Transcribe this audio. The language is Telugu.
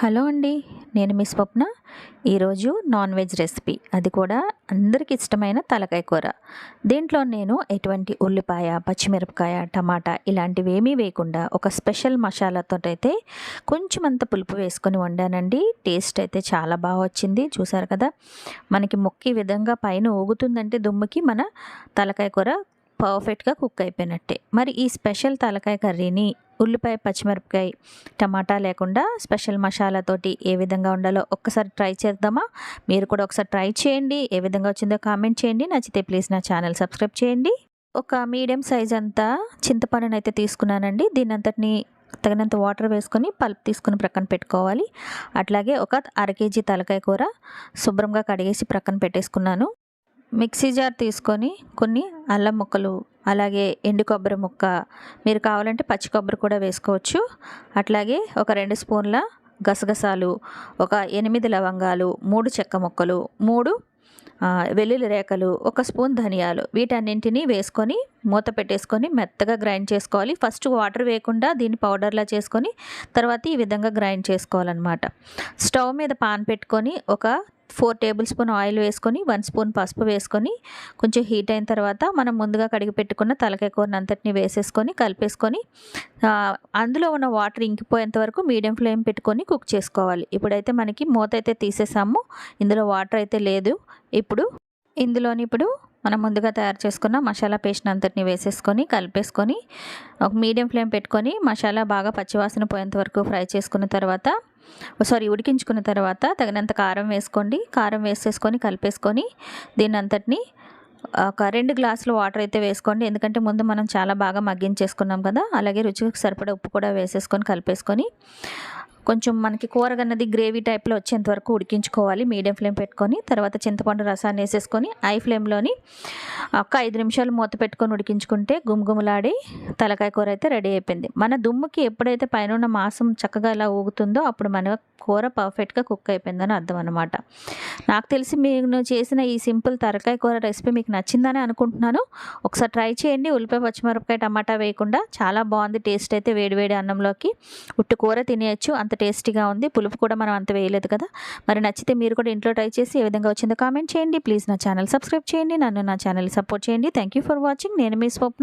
హలో అండి. నేను మీ స్వప్న. ఈరోజు నాన్ వెజ్ రెసిపీ, అది కూడా అందరికి ఇష్టమైన తలకాయ కూర. దీంట్లో నేను ఎటువంటి ఉల్లిపాయ, పచ్చిమిరపకాయ, టమాటా ఇలాంటివి ఏమీ వేయకుండా ఒక స్పెషల్ మసాలాతోటైతే కొంచెం అంత పులుపు వేసుకొని వండానండి. టేస్ట్ అయితే చాలా బాగా వచ్చింది. చూసారు కదా, మనకి మొక్క ఈ విధంగా పైన ఊగుతుందంటే దుమ్ముకి మన తలకాయ కూర పర్ఫెక్ట్గా కుక్ అయిపోయినట్టే. మరి ఈ స్పెషల్ తలకాయ కర్రీని ఉల్లిపాయ, పచ్చిమిరపకాయ, టమాటా లేకుండా స్పెషల్ మసాలాతోటి ఏ విధంగా ఉండాలో ఒక్కసారి ట్రై చేద్దామా? మీరు కూడా ఒకసారి ట్రై చేయండి. ఏ విధంగా వచ్చిందో కామెంట్ చేయండి. నచ్చితే ప్లీజ్ నా ఛానల్ సబ్స్క్రైబ్ చేయండి. ఒక మీడియం సైజ్ అంతా చింతపండుని అయితే తీసుకున్నానండి. దీని అంతటిని తగినంత వాటర్ వేసుకొని పల్ప్ తీసుకుని ప్రక్కన పెట్టుకోవాలి. అట్లాగే ఒక అర కేజీ తలకాయ కూర శుభ్రంగా కడిగేసి ప్రక్కన పెట్టేసుకున్నాను. మిక్సీ జార్ తీసుకొని కొన్ని అల్లం ముక్కలు, అలాగే ఎండు కొబ్బరి ముక్క, మీరు కావాలంటే పచ్చి కొబ్బరి కూడా వేసుకోవచ్చు. అట్లాగే ఒక 2 స్పూన్ల గసగసాలు, ఒక 8 లవంగాలు, 3 చెక్క ముక్కలు, 3 వెల్లుల్లి రేఖలు, 1 స్పూన్ ధనియాలు, వీటన్నింటినీ వేసుకొని మూత పెట్టేసుకొని మెత్తగా గ్రైండ్ చేసుకోవాలి. ఫస్ట్ వాటర్ వేయకుండా దీన్ని పౌడర్లా చేసుకొని తర్వాత ఈ విధంగా గ్రైండ్ చేసుకోవాలన్నమాట. స్టవ్ మీద పాన్ పెట్టుకొని ఒక 4 టేబుల్ స్పూన్ ఆయిల్ వేసుకొని 1 స్పూన్ పసుపు వేసుకొని కొంచెం హీట్ అయిన తర్వాత మనం ముందుగా కడిగి పెట్టుకున్న తలకాయ కూరని అంతటిని వేసేసుకొని కలిపేసుకొని అందులో ఉన్న వాటర్ ఇంకిపోయేంత వరకు మీడియం ఫ్లేమ్ పెట్టుకొని కుక్ చేసుకోవాలి. ఇప్పుడైతే మనకి మూత అయితే తీసేసాము, ఇందులో వాటర్ అయితే లేదు. ఇప్పుడు మనం ముందుగా తయారు చేసుకున్న మసాలా పేస్ట్ అంతటిని వేసేసుకొని కలిపేసుకొని ఒక మీడియం ఫ్లేమ్ పెట్టుకొని మసాలా బాగా పచ్చివాసన పోయేంత వరకు ఫ్రై చేసుకున్న తర్వాత ఉడికించుకున్న తర్వాత తగినంత కారం వేసుకోండి. కారం వేసేసుకొని కలిపేసుకొని దీన్ని అంతటిని ఒక 2 గ్లాసులు వాటర్ అయితే వేసుకోండి. ఎందుకంటే ముందు మనం చాలా బాగా మగ్గించేసుకున్నాం కదా. అలాగే రుచికి సరిపడా ఉప్పు కూడా వేసేసుకొని కలిపేసుకొని కొంచెం మనకి కూరగన్నది గ్రేవీ టైప్లో వచ్చేంత వరకు ఉడికించుకోవాలి మీడియం ఫ్లేమ్ పెట్టుకొని. తర్వాత చింతపండు రసాన్ని వేసేసుకొని హై ఫ్లేమ్లోని ఒక 5 నిమిషాలు మూత పెట్టుకొని ఉడికించుకుంటే గుమగుమలాడి తలకాయ కూర అయితే రెడీ అయిపోయింది. మన దుమ్ముకి ఎప్పుడైతే పైన ఉన్న మాంసం చక్కగా ఇలా ఊగుతుందో అప్పుడు మన కూర పర్ఫెక్ట్గా కుక్ అయిపోయిందని అర్థం అనమాట. నాకు తెలిసి నేను చేసిన ఈ సింపుల్ తలకాయ కూర రెసిపీ మీకు నచ్చిందని అనుకుంటున్నాను. ఒకసారి ట్రై చేయండి. ఉల్లిపాయ, పచ్చిమిరపకాయ, టమాటా వేయకుండా చాలా బాగుంది. టేస్ట్ అయితే వేడివేడి అన్నంలోకి ఉట్టు కూర తినేయచ్చు, అంత టేస్టీగా ఉంది. పులుపు కూడా మనం అంత వేయలేదు కదా. మరి నచ్చితే మీరు కూడా ఇంట్లో ట్రై చేసి ఏ విధంగా వచ్చిందో కామెంట్ చేయండి. ప్లీజ్ నా ఛానల్ సబ్స్క్రైబ్ చేయండి. నన్ను నా ఛానల్ సపోర్ట్ చేయండి. Thank you for watching. నేను మీ స్వప్న.